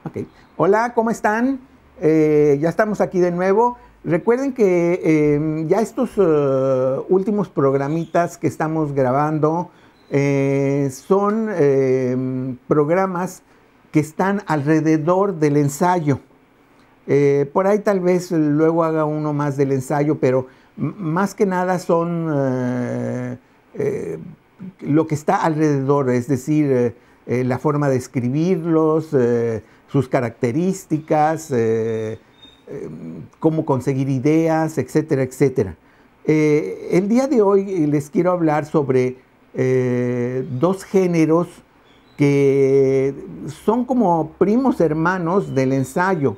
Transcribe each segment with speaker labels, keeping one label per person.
Speaker 1: Ok. Hola, ¿cómo están? Ya estamos aquí de nuevo. Recuerden que ya estos últimos programitas que estamos grabando son programas que están alrededor del ensayo. Por ahí tal vez luego haga uno más del ensayo, pero más que nada son eh, lo que está alrededor, es decir, la forma de escribirlos, sus características, cómo conseguir ideas, etcétera, etcétera. El día de hoy les quiero hablar sobre dos géneros que son como primos hermanos del ensayo.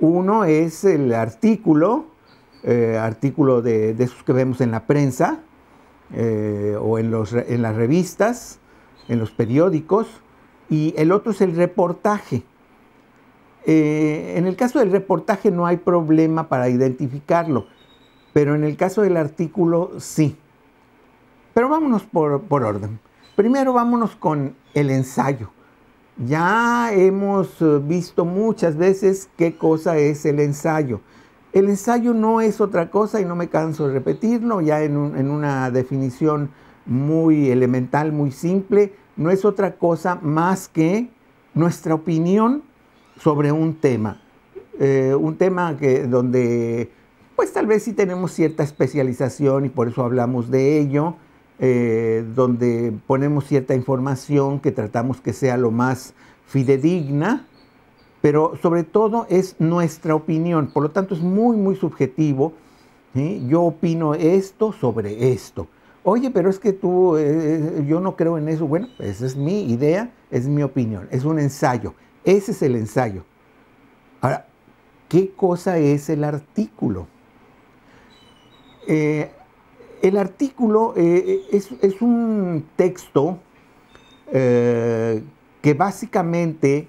Speaker 1: Uno es el artículo, artículo de esos que vemos en la prensa o en las revistas, en los periódicos, y el otro es el reportaje. En el caso del reportaje no hay problema para identificarlo, pero en el caso del artículo sí. Pero vámonos por orden. Primero vámonos con el ensayo. Ya hemos visto muchas veces qué cosa es el ensayo. El ensayo no es otra cosa, y no me canso de repetirlo, ya en una definición muy elemental, muy simple, no es otra cosa más que nuestra opinión sobre un tema donde pues tal vez sí tenemos cierta especialización y por eso hablamos de ello, donde ponemos cierta información que tratamos que sea lo más fidedigna, pero sobre todo es nuestra opinión, por lo tanto es muy, muy subjetivo. ¿Sí? Yo opino esto sobre esto. Oye, pero es que yo no creo en eso. Bueno, esa es mi idea, es mi opinión, es un ensayo. Ese es el ensayo. Ahora, ¿qué cosa es el artículo? Eh, el artículo es un texto que básicamente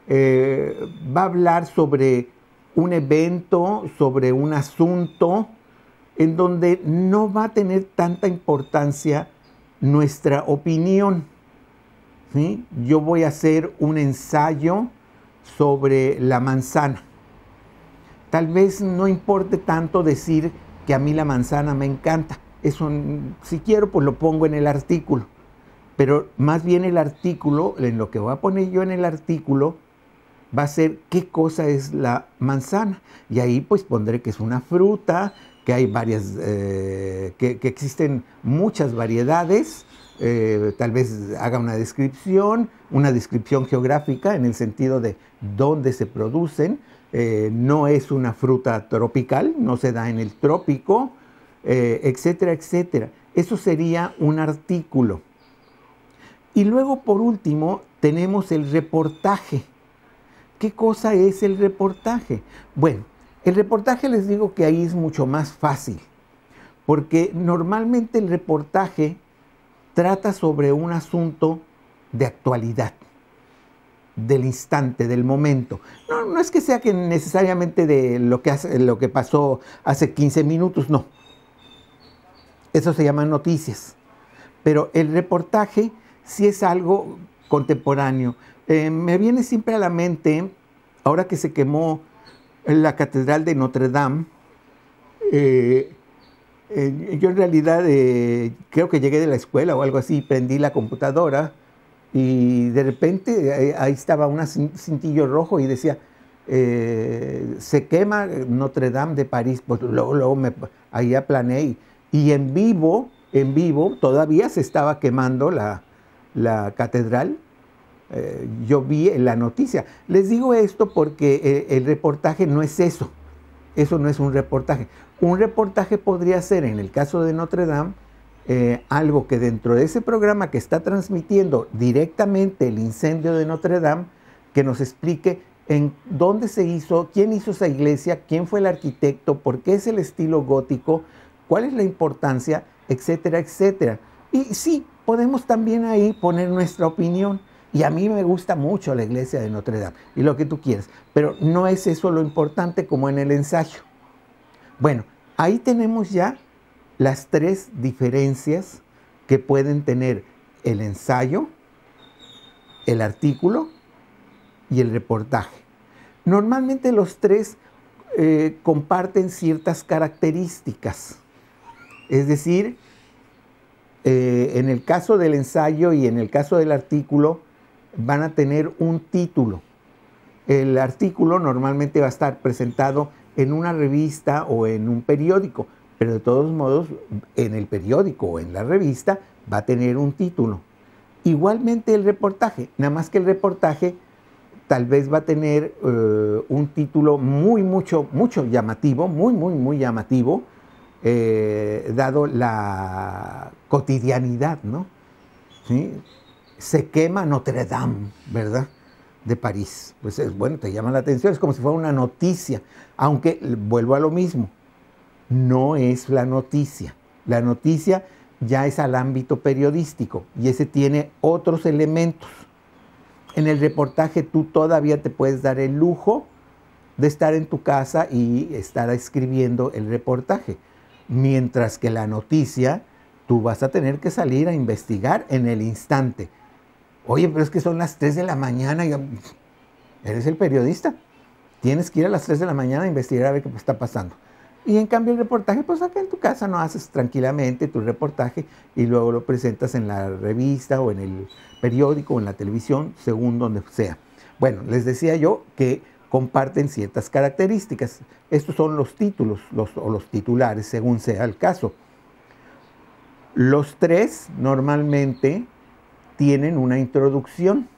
Speaker 1: va a hablar sobre un evento, sobre un asunto, en donde no va a tener tanta importancia nuestra opinión. ¿Sí? Yo voy a hacer un ensayo sobre la manzana. Tal vez no importe tanto decir que a mí la manzana me encanta. Eso, si quiero, pues lo pongo en el artículo. Pero más bien el artículo, en lo que voy a poner yo en el artículo, va a ser qué cosa es la manzana. Y ahí pues pondré que es una fruta, que hay varias, que existen muchas variedades. Tal vez haga una descripción geográfica en el sentido de dónde se producen. No es una fruta tropical, no se da en el trópico, etcétera, etcétera. Eso sería un artículo. Y luego, por último, tenemos el reportaje. ¿Qué cosa es el reportaje? Bueno, el reportaje les digo que ahí es mucho más fácil, porque normalmente el reportaje trata sobre un asunto de actualidad, del instante, del momento. No es que sea que necesariamente de lo que pasó hace 15 minutos, no. Eso se llama noticias. Pero el reportaje sí es algo contemporáneo. Me viene siempre a la mente, ahora que se quemó la Catedral de Notre Dame, yo en realidad creo que llegué de la escuela o algo así, prendí la computadora y de repente ahí estaba un cintillo rojo y decía, se quema Notre Dame de París. Pues luego ahí aplané y en vivo todavía se estaba quemando la catedral. Yo vi la noticia. Les digo esto porque el reportaje no es eso. Eso no es un reportaje. Un reportaje podría ser, en el caso de Notre Dame, algo que dentro de ese programa que está transmitiendo directamente el incendio de Notre Dame, que nos explique en dónde se hizo, quién hizo esa iglesia, quién fue el arquitecto, por qué es el estilo gótico, cuál es la importancia, etcétera, etcétera. Y sí, podemos también ahí poner nuestra opinión. Y a mí me gusta mucho la iglesia de Notre Dame y lo que tú quieras, pero no es eso lo importante como en el ensayo. Bueno, ahí tenemos ya las tres diferencias que pueden tener el ensayo, el artículo y el reportaje. Normalmente los tres comparten ciertas características. Es decir, en el caso del ensayo y en el caso del artículo van a tener un título. El artículo normalmente va a estar presentado en una revista o en un periódico, pero de todos modos en el periódico o en la revista va a tener un título. Igualmente el reportaje, nada más que el reportaje tal vez va a tener un título mucho llamativo, muy llamativo, dado la cotidianidad, ¿no? ¿Sí? Se quema Notre Dame, ¿verdad?, de París. Pues bueno, te llama la atención, es como si fuera una noticia, aunque vuelvo a lo mismo, no es la noticia. La noticia ya es al ámbito periodístico y ese tiene otros elementos. En el reportaje tú todavía te puedes dar el lujo de estar en tu casa y estar escribiendo el reportaje, mientras que la noticia tú vas a tener que salir a investigar en el instante. Oye, pero es que son las 3 de la mañana y eres el periodista. Tienes que ir a las 3 de la mañana a investigar a ver qué está pasando. Y en cambio el reportaje, pues acá en tu casa no haces tranquilamente tu reportaje y luego lo presentas en la revista o en el periódico o en la televisión, según donde sea. Bueno, les decía yo que comparten ciertas características. Estos son los títulos o los titulares, según sea el caso. Los tres normalmente tienen una introducción.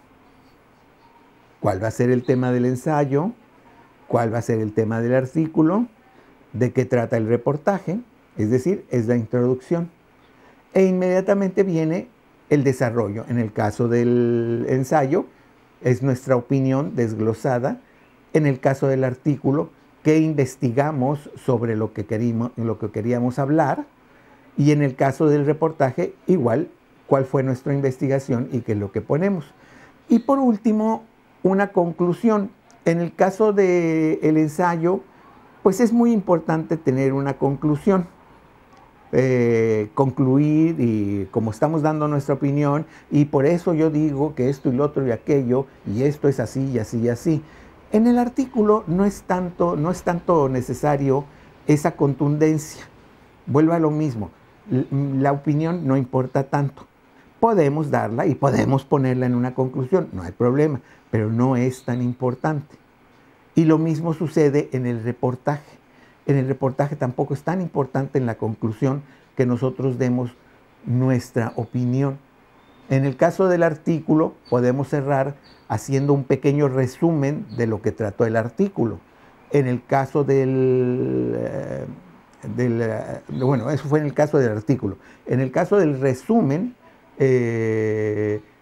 Speaker 1: ¿Cuál va a ser el tema del ensayo? ¿Cuál va a ser el tema del artículo? ¿De qué trata el reportaje? Es decir, es la introducción. E inmediatamente viene el desarrollo. En el caso del ensayo, es nuestra opinión desglosada. En el caso del artículo, ¿qué investigamos sobre lo que queríamos hablar? Y en el caso del reportaje, igual, ¿cuál fue nuestra investigación y qué es lo que ponemos? Y por último, una conclusión. En el caso del ensayo, pues es muy importante tener una conclusión. Concluir y como estamos dando nuestra opinión y por eso yo digo que esto y lo otro y aquello y esto es así y así y así. En el artículo no es tanto necesario esa contundencia. Vuelvo a lo mismo, la opinión no importa tanto. Podemos darla y podemos ponerla en una conclusión, no hay problema, pero no es tan importante. Y lo mismo sucede en el reportaje. En el reportaje tampoco es tan importante en la conclusión que nosotros demos nuestra opinión. En el caso del artículo podemos cerrar haciendo un pequeño resumen de lo que trató el artículo. En el caso bueno, eso fue en el caso del artículo. En el caso del resumen,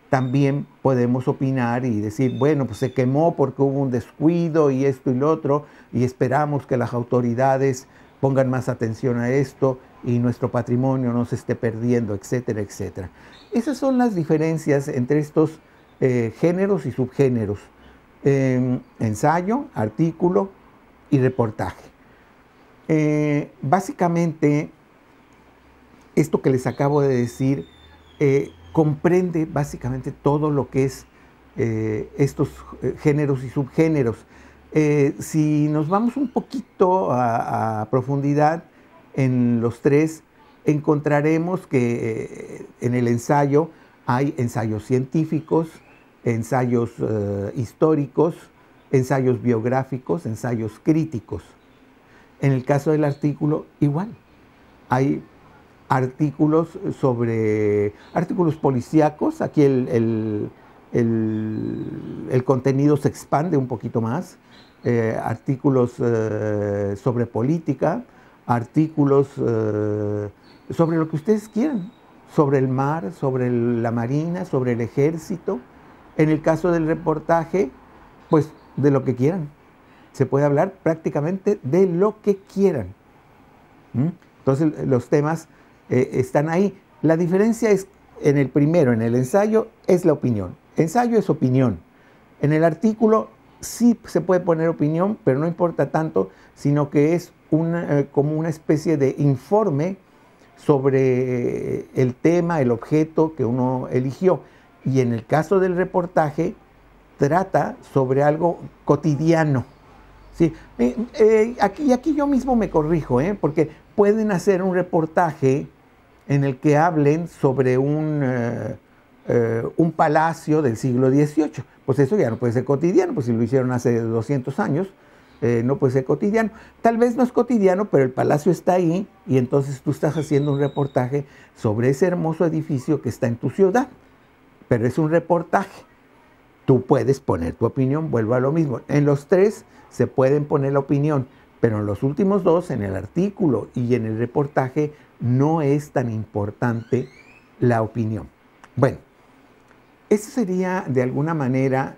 Speaker 1: también podemos opinar y decir, bueno, pues se quemó porque hubo un descuido y esto y lo otro, y esperamos que las autoridades pongan más atención a esto y nuestro patrimonio no se esté perdiendo, etcétera, etcétera. Esas son las diferencias entre estos géneros y subgéneros. Ensayo, artículo y reportaje. Básicamente, esto que les acabo de decir comprende básicamente todo lo que es estos géneros y subgéneros. Si nos vamos un poquito a profundidad en los tres, encontraremos que en el ensayo hay ensayos científicos, ensayos históricos, ensayos biográficos, ensayos críticos. En el caso del artículo, igual. Hay artículos policíacos. Aquí el contenido se expande un poquito más. Artículos sobre política, artículos sobre lo que ustedes quieran, sobre el mar, sobre la marina, sobre el ejército. En el caso del reportaje, pues de lo que quieran. Se puede hablar prácticamente de lo que quieran. Entonces los temas están ahí. La diferencia es en el primero, en el ensayo, es la opinión. Ensayo es opinión. En el artículo sí se puede poner opinión, pero no importa tanto, sino que es como una especie de informe sobre el tema, el objeto que uno eligió. Y en el caso del reportaje, trata sobre algo cotidiano. Sí, aquí yo mismo me corrijo, porque pueden hacer un reportaje en el que hablen sobre un palacio del siglo XVIII. Pues eso ya no puede ser cotidiano, pues si lo hicieron hace 200 años, no puede ser cotidiano. Tal vez no es cotidiano, pero el palacio está ahí y entonces tú estás haciendo un reportaje sobre ese hermoso edificio que está en tu ciudad, pero es un reportaje. Tú puedes poner tu opinión, vuelvo a lo mismo. En los tres se pueden poner la opinión, pero en los últimos dos, en el artículo y en el reportaje, no es tan importante la opinión. Bueno, esa sería de alguna manera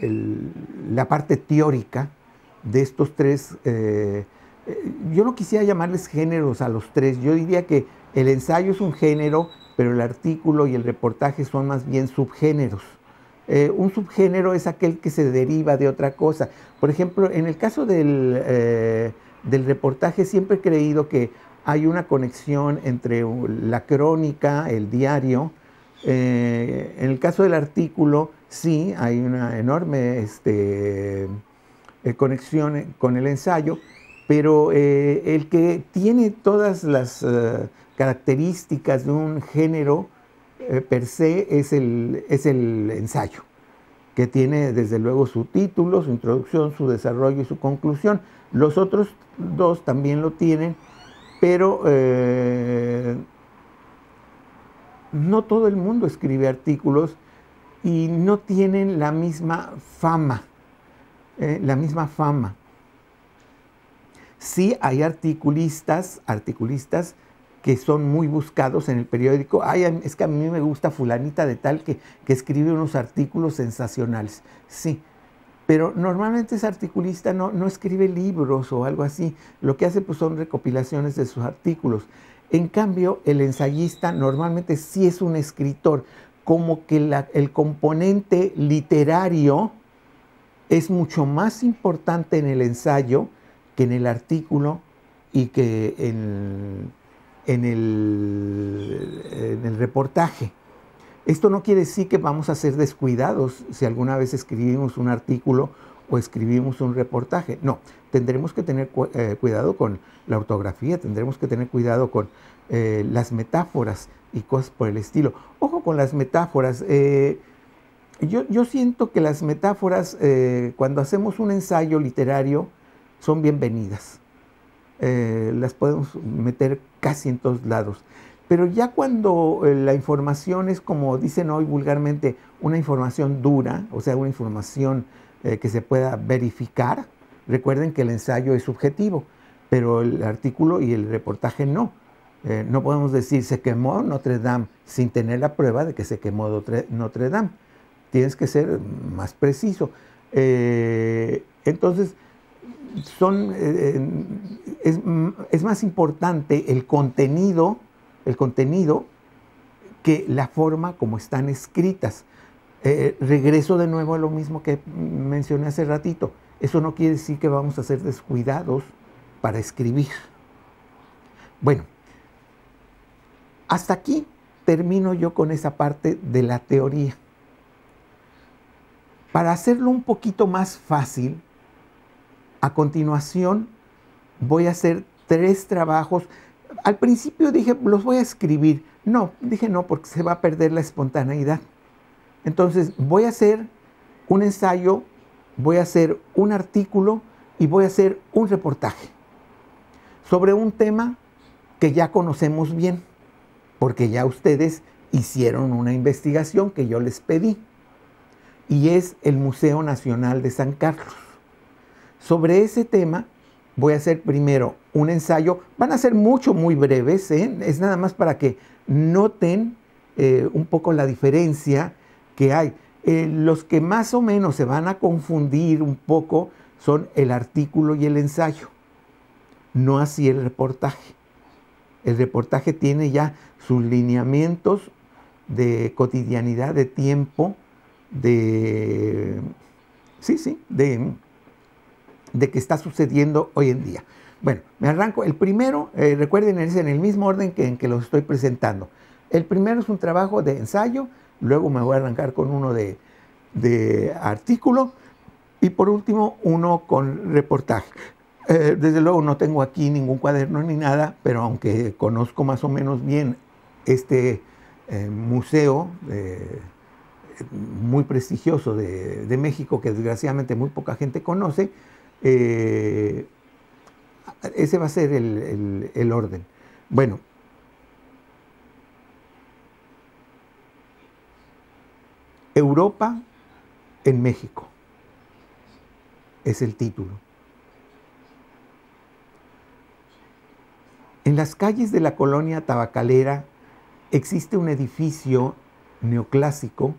Speaker 1: la parte teórica de estos tres. Yo no quisiera llamarles géneros a los tres. Yo diría que el ensayo es un género, pero el artículo y el reportaje son más bien subgéneros. Un subgénero es aquel que se deriva de otra cosa. Por ejemplo, en el caso del reportaje, siempre he creído que hay una conexión entre la crónica, el diario. En el caso del artículo, sí, hay una enorme conexión con el ensayo, pero el que tiene todas las características de un género per se es el ensayo, que tiene desde luego su título, su introducción, su desarrollo y su conclusión. Los otros dos también lo tienen, pero no todo el mundo escribe artículos y no tienen la misma fama. Sí hay articulistas que son muy buscados en el periódico. Ay, es que a mí me gusta fulanita de tal que escribe unos artículos sensacionales. Sí, pero normalmente ese articulista no escribe libros o algo así. Lo que hace pues son recopilaciones de sus artículos. En cambio, el ensayista normalmente sí es un escritor, como que el componente literario es mucho más importante en el ensayo que en el artículo y que en el reportaje. Esto no quiere decir que vamos a ser descuidados si alguna vez escribimos un artículo o escribimos un reportaje. No, tendremos que tener cuidado con la ortografía, tendremos que tener cuidado con las metáforas y cosas por el estilo. Ojo con las metáforas. Yo siento que las metáforas, cuando hacemos un ensayo literario, son bienvenidas. Las podemos meter casi en todos lados. Pero ya cuando la información es, como dicen hoy vulgarmente, una información dura, o sea, una información que se pueda verificar, recuerden que el ensayo es subjetivo, pero el artículo y el reportaje no. No podemos decir se quemó Notre Dame sin tener la prueba de que se quemó Notre Dame. Tienes que ser más preciso. Entonces, es más importante el contenido que la forma como están escritas. Regreso de nuevo a lo mismo que mencioné hace ratito. Eso no quiere decir que vamos a ser descuidados para escribir. Bueno, hasta aquí termino yo con esa parte de la teoría. Para hacerlo un poquito más fácil, a continuación voy a hacer 3 trabajos. Al principio dije, los voy a escribir. No, dije no, porque se va a perder la espontaneidad. Entonces voy a hacer un ensayo, voy a hacer un artículo y voy a hacer un reportaje sobre un tema que ya conocemos bien, porque ya ustedes hicieron una investigación que yo les pedí, y es el Museo Nacional de San Carlos. Sobre ese tema voy a hacer primero un ensayo. Van a ser muy breves, es nada más para que noten un poco la diferencia que hay. Los que más o menos se van a confundir un poco son el artículo y el ensayo, no así el reportaje. El reportaje tiene ya sus lineamientos de cotidianidad, de tiempo, de que está sucediendo hoy en día. Bueno, me arranco. El primero, recuerden, es en el mismo orden en que los estoy presentando. El primero es un trabajo de ensayo, luego me voy a arrancar con uno de de artículo y por último uno con reportaje. Desde luego no tengo aquí ningún cuaderno ni nada, pero aunque conozco más o menos bien este museo muy prestigioso de México, que desgraciadamente muy poca gente conoce, ese va a ser el orden. Bueno, Europa en México es el título. En las calles de la colonia tabacalera existe un edificio neoclásico,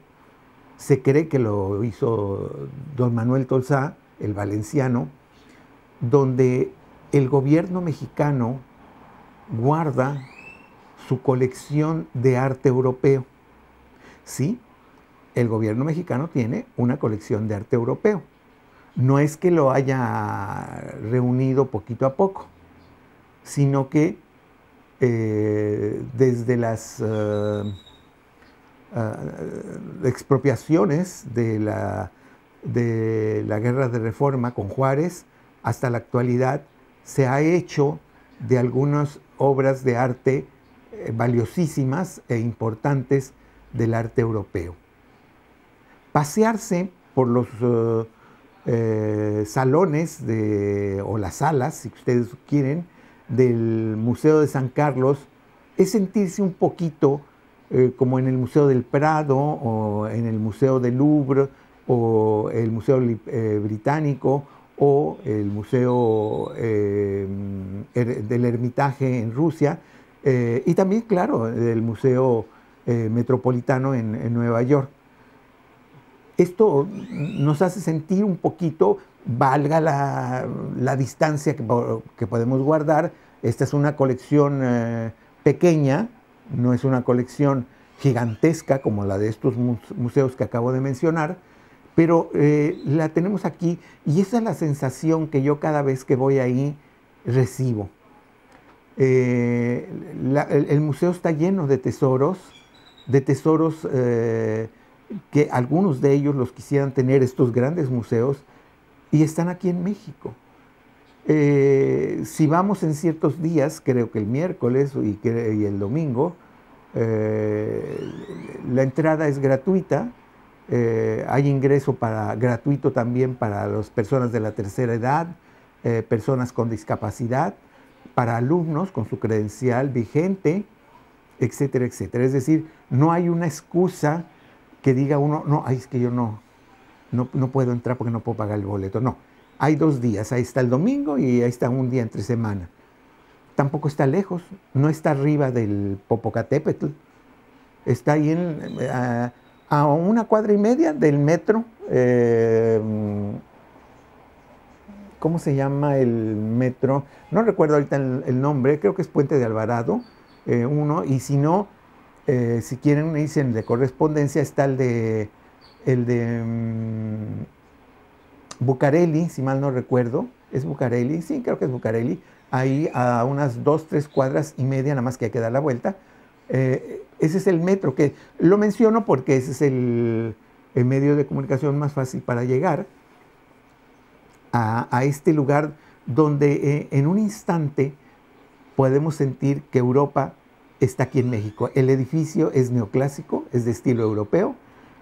Speaker 1: se cree que lo hizo don Manuel Tolsá, el valenciano, donde el gobierno mexicano guarda su colección de arte europeo. Sí, el gobierno mexicano tiene una colección de arte europeo. No es que lo haya reunido poquito a poco, sino que desde las expropiaciones de la Guerra de Reforma con Juárez hasta la actualidad se ha hecho de algunas obras de arte valiosísimas e importantes del arte europeo. Pasearse por los salones o las salas, si ustedes quieren, del Museo de San Carlos es sentirse un poquito como en el Museo del Prado o en el Museo del Louvre o el Museo Británico o el Museo del Hermitage en Rusia y también, claro, el Museo Metropolitano en Nueva York. Esto nos hace sentir un poquito, valga la distancia que podemos guardar. Esta es una colección pequeña, no es una colección gigantesca como la de estos museos que acabo de mencionar, pero la tenemos aquí y esa es la sensación que yo cada vez que voy ahí recibo. El museo está lleno de tesoros que algunos de ellos los quisieran tener estos grandes museos y están aquí en México. Si vamos en ciertos días, creo que el miércoles y el domingo, la entrada es gratuita, hay ingreso gratuito también para las personas de la tercera edad, personas con discapacidad, para alumnos con su credencial vigente, etcétera, etcétera. Es decir, no hay una excusa que diga uno, no, es que yo no puedo entrar porque no puedo pagar el boleto. No, hay 2 días, ahí está el domingo y ahí está un día entre semana. Tampoco está lejos, no está arriba del Popocatépetl, está ahí a 1,5 cuadras del metro. ¿Cómo se llama el metro? No recuerdo ahorita el nombre, creo que es Puente de Alvarado, y si no, si quieren dicen de correspondencia, está el de Bucareli, si mal no recuerdo, es Bucareli, sí, creo que es Bucareli, ahí a unas 2-3 cuadras y media, nada más que hay que dar la vuelta. Ese es el metro, que lo menciono porque ese es el medio de comunicación más fácil para llegar a este lugar donde en un instante podemos sentir que Europa está aquí en México. El edificio es neoclásico, es de estilo europeo,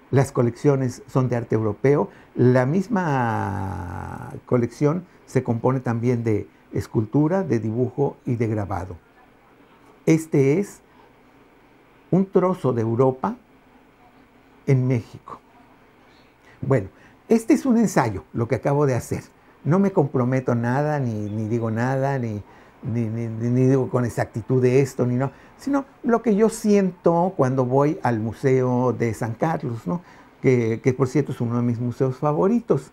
Speaker 1: las colecciones son de arte europeo, la misma colección se compone también de escultura, de dibujo y de grabado. Este es un trozo de Europa en México. Bueno, este es un ensayo, lo que acabo de hacer. No me comprometo nada, ni digo nada, ni digo con exactitud de esto, ni no, sino lo que yo siento cuando voy al Museo de San Carlos, ¿no? que por cierto es uno de mis museos favoritos.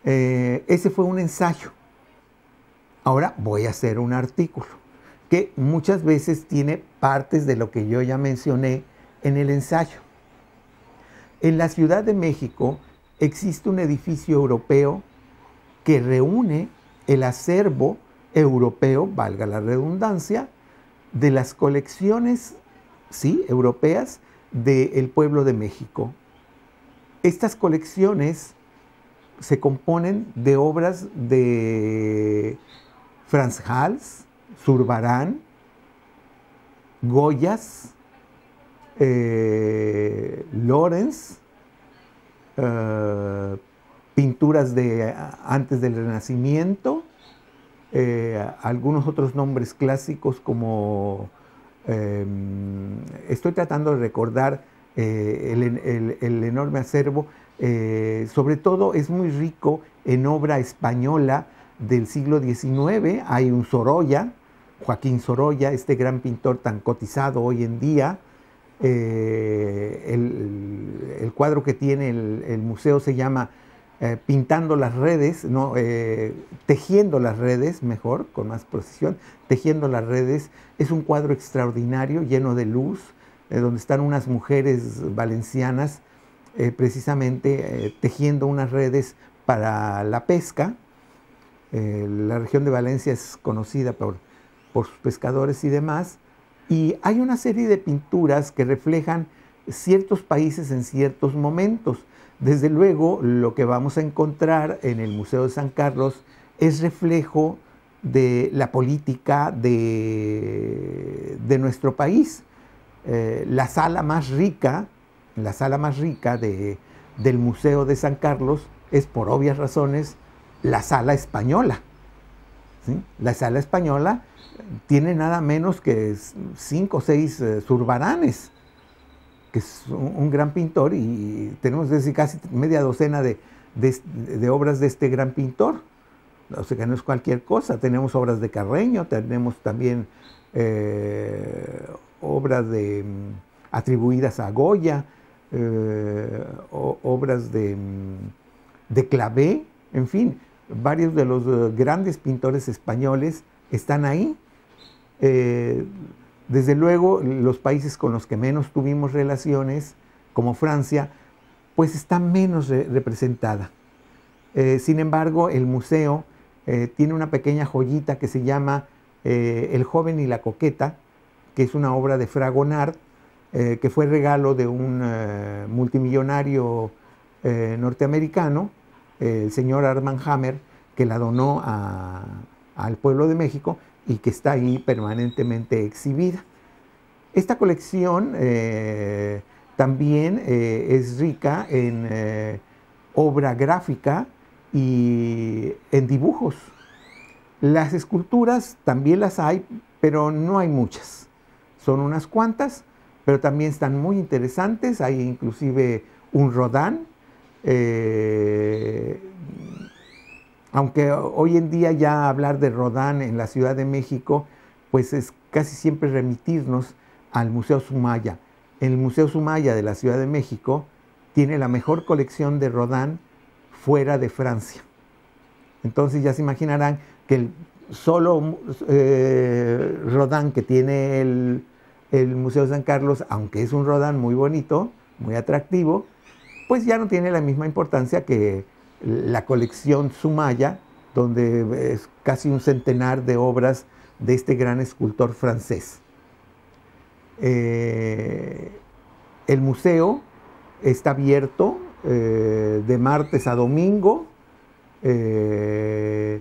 Speaker 1: Ese fue un ensayo. Ahora voy a hacer un artículo que muchas veces tiene partes de lo que yo ya mencioné en el ensayo. En la Ciudad de México existe un edificio europeo que reúne el acervo europeo, valga la redundancia, de las colecciones, sí, europeas del pueblo de México. Estas colecciones se componen de obras de Frans Hals, Zurbarán, Goyas, Lorenz, pinturas de antes del Renacimiento, algunos otros nombres clásicos como, estoy tratando de recordar el enorme acervo, sobre todo es muy rico en obra española del siglo XIX. Hay un Sorolla, Joaquín Sorolla, este gran pintor tan cotizado hoy en día. El cuadro que tiene el museo se llama Pintando las redes, no, tejiendo las redes, mejor, con más precisión, tejiendo las redes. Es un cuadro extraordinario, lleno de luz, donde están unas mujeres valencianas precisamente tejiendo unas redes para la pesca. La región de Valencia es conocida por sus pescadores y demás. Y hay una serie de pinturas que reflejan ciertos países en ciertos momentos. Desde luego, lo que vamos a encontrar en el Museo de San Carlos es reflejo de la política de nuestro país. La sala más rica del Museo de San Carlos es, por obvias razones, la sala española. ¿Sí? La sala española tiene nada menos que 5 o 6 Zurbaranes, que es un gran pintor, y tenemos casi media docena de obras de este gran pintor. O sea que no es cualquier cosa. Tenemos obras de Carreño, tenemos también obras atribuidas a Goya, obras de Clavé, en fin, varios de los grandes pintores españoles están ahí. Desde luego, los países con los que menos tuvimos relaciones, como Francia, pues está menos representada. Sin embargo, el museo tiene una pequeña joyita que se llama El joven y la coqueta, que es una obra de Fragonard, que fue regalo de un multimillonario norteamericano, el señor Armand Hammer, que la donó al pueblo de México y que está ahí permanentemente exhibida. Esta colección también es rica en obra gráfica y en dibujos. Las esculturas también las hay, pero no hay muchas. Son unas cuantas, pero también están muy interesantes. Hay inclusive un Rodin, aunque hoy en día ya hablar de Rodin en la Ciudad de México, pues es casi siempre remitirnos al Museo Sumaya. El Museo Sumaya de la Ciudad de México tiene la mejor colección de Rodin fuera de Francia. Entonces ya se imaginarán que el solo Rodin que tiene el Museo de San Carlos, aunque es un Rodin muy bonito, muy atractivo, pues ya no tiene la misma importancia que la colección Sumaya, donde es casi un centenar de obras de este gran escultor francés. El museo está abierto de martes a domingo. El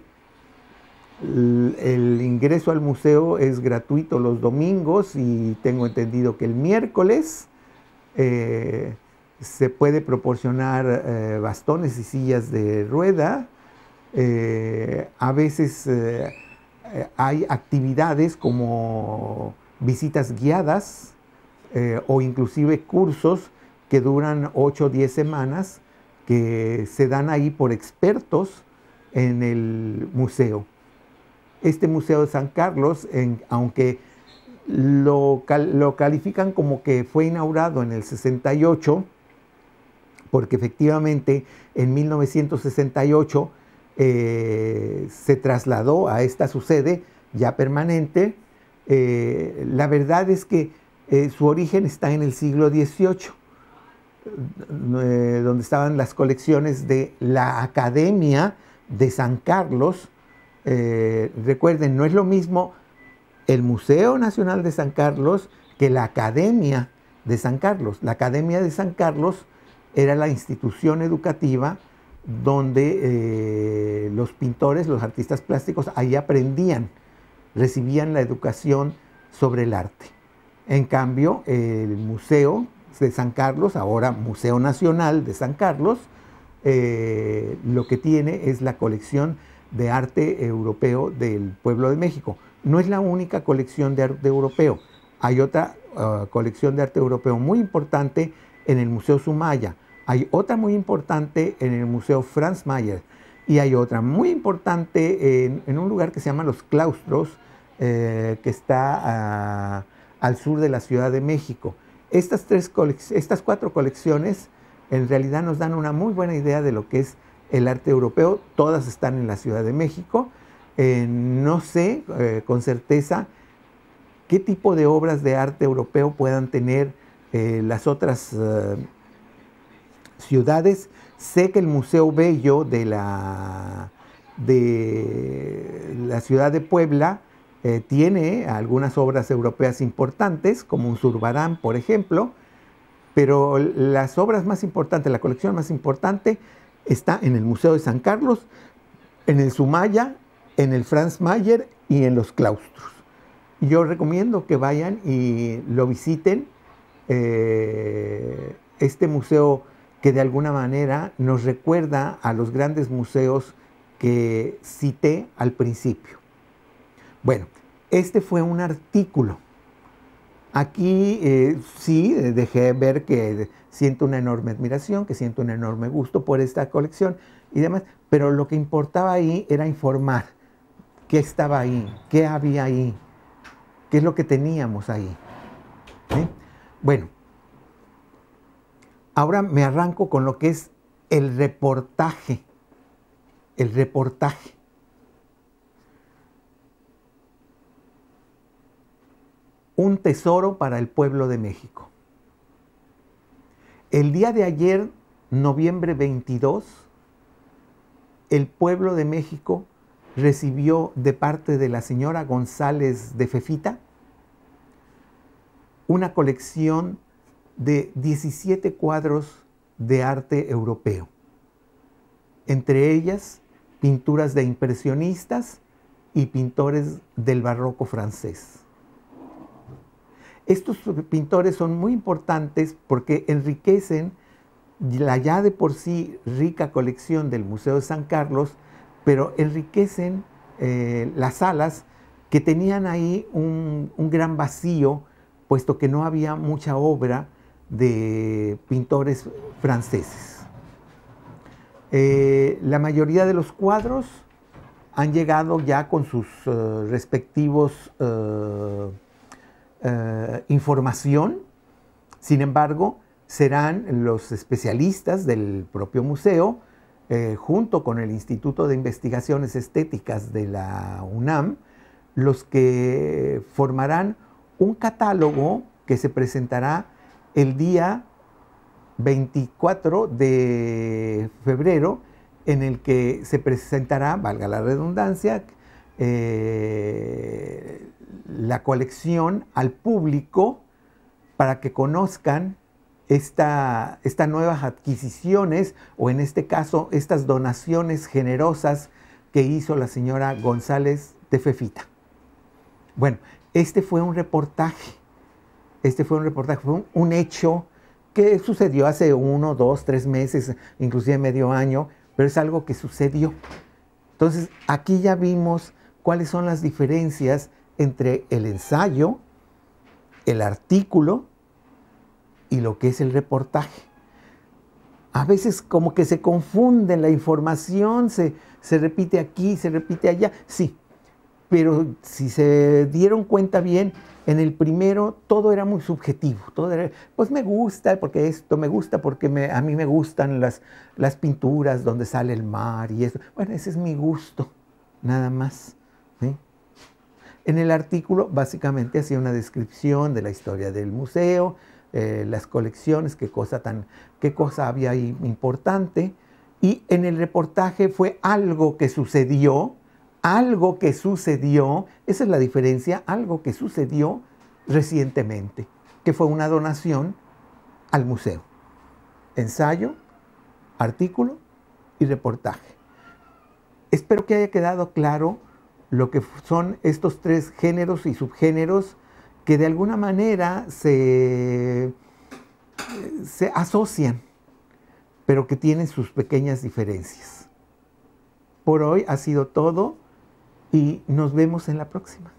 Speaker 1: ingreso al museo es gratuito los domingos, y tengo entendido que el miércoles se puede proporcionar bastones y sillas de rueda. A veces hay actividades como visitas guiadas o inclusive cursos que duran 8 o 10 semanas, que se dan ahí por expertos en el museo. Este Museo de San Carlos, aunque lo califican como que fue inaugurado en el 68, porque efectivamente en 1968 se trasladó a esta su sede ya permanente, la verdad es que su origen está en el siglo XVIII, donde estaban las colecciones de la Academia de San Carlos. Recuerden, no es lo mismo el Museo Nacional de San Carlos que la Academia de San Carlos. La Academia de San Carlos era la institución educativa donde los pintores, los artistas plásticos, ahí aprendían, recibían la educación sobre el arte. En cambio, el Museo de San Carlos, ahora Museo Nacional de San Carlos, lo que tiene es la colección de arte europeo del Pueblo de México. No es la única colección de arte europeo. Hay otra colección de arte europeo muy importante en el Museo Sumaya. Hay otra muy importante en el Museo Franz Mayer. Y hay otra muy importante en un lugar que se llama Los Claustros, que está al sur de la Ciudad de México. Estas 4 colecciones en realidad nos dan una muy buena idea de lo que es el arte europeo. Todas están en la Ciudad de México. No sé con certeza qué tipo de obras de arte europeo puedan tener las otras ciudades. Sé que el Museo Bello de la ciudad de Puebla tiene algunas obras europeas importantes, como un Zurbarán, por ejemplo, pero las obras más importantes, la colección más importante, está en el Museo de San Carlos, en el Sumaya, en el Franz Mayer y en los Claustros. Yo recomiendo que vayan y lo visiten, este museo que de alguna manera nos recuerda a los grandes museos que cité al principio. Bueno, este fue un artículo. Aquí sí dejé ver que siento una enorme admiración, que siento un enorme gusto por esta colección y demás, pero lo que importaba ahí era informar qué estaba ahí, qué había ahí, qué es lo que teníamos ahí. ¿Sí? Bueno, ahora me arranco con lo que es el reportaje. El reportaje. Un tesoro para el pueblo de México. El día de ayer, noviembre 22, el pueblo de México recibió de parte de la señora González de Fefita una colección de 17 cuadros de arte europeo, entre ellas pinturas de impresionistas y pintores del barroco francés. Estos pintores son muy importantes porque enriquecen la ya de por sí rica colección del Museo de San Carlos, pero enriquecen las salas que tenían ahí un gran vacío, puesto que no había mucha obra de pintores franceses. La mayoría de los cuadros han llegado ya con sus respectivos información. Sin embargo, serán los especialistas del propio museo, junto con el Instituto de Investigaciones Estéticas de la UNAM, los que formarán un catálogo que se presentará el día 24 de febrero, en el que se presentará, valga la redundancia, la colección al público para que conozcan estas nuevas adquisiciones, o en este caso, estas donaciones generosas que hizo la señora González de Fefita. Bueno, este fue un reportaje, fue un hecho que sucedió hace 1, 2, 3 meses, inclusive medio año, pero es algo que sucedió. Entonces, aquí ya vimos cuáles son las diferencias entre el ensayo, el artículo y lo que es el reportaje. A veces como que se confunde la información, se repite aquí, se repite allá, sí, pero si se dieron cuenta bien, en el primero todo era muy subjetivo, todo era, pues me gusta porque esto, me gusta porque a mí me gustan las pinturas donde sale el mar y eso. Bueno, ese es mi gusto, nada más, ¿sí? En el artículo básicamente hacía una descripción de la historia del museo, las colecciones, qué cosa había ahí importante, y en el reportaje fue algo que sucedió, esa es la diferencia, algo que sucedió recientemente, que fue una donación al museo. ensayo, artículo y reportaje. Espero que haya quedado claro lo que son estos 3 géneros y subgéneros que de alguna manera se asocian, pero que tienen sus pequeñas diferencias. Por hoy ha sido todo y nos vemos en la próxima.